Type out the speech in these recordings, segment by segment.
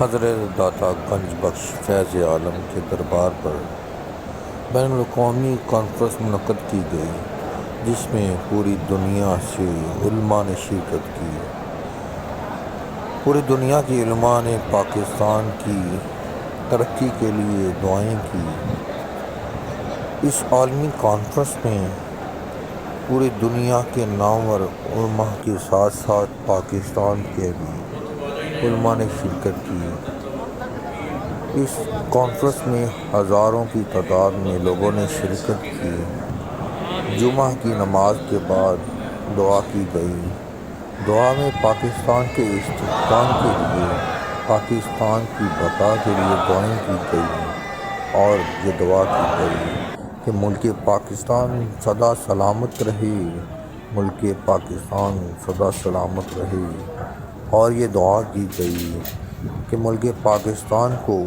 حضرت داتا گنج بخش فیض عالم کے دربار پر بین الاقوامی کانفرنس منعقد کی گئی، جس میں پوری دنیا سے علماء نے شرکت کی۔ پوری دنیا کے علماء نے پاکستان کی ترقی کے لیے دعائیں کی۔ اس عالمی کانفرنس میں پوری دنیا کے نامور علماء کے ساتھ ساتھ پاکستان کے بھی علماء نے شرکت کی۔ اس کانفرنس میں ہزاروں کی تعداد میں لوگوں نے شرکت کی۔ جمعہ کی نماز کے بعد دعا کی گئی۔ دعا میں پاکستان کے استحکام کے لیے، پاکستان کی بقا کے لیے دعائیں کی گئی اور یہ دعا کی گئی کہ ملک پاکستان سدا سلامت رہے، ملک پاکستان سدا سلامت رہے، اور یہ دعا کی گئی کہ ملک پاکستان کو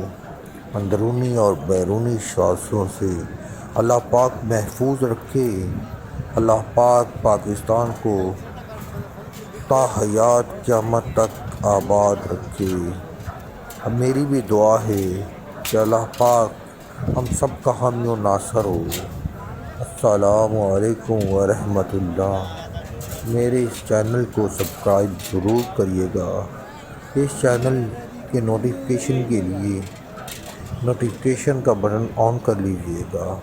اندرونی اور بیرونی شرارتوں سے اللہ پاک محفوظ رکھے، اللہ پاک پاکستان کو تا حیات قیامت تک آباد رکھے۔ اب میری بھی دعا ہے کہ اللہ پاک ہم سب کا حامی و ناصر ہو۔ السلام علیکم ورحمۃ اللہ۔ میرے اس چینل کو سبسکرائب ضرور کریے گا۔ اس چینل کے نوٹیفیکیشن کے لیے نوٹیفیکیشن کا بٹن آن کر لیجیے گا۔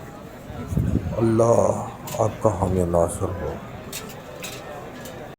اللہ آپ کا حامی و ناصر ہو۔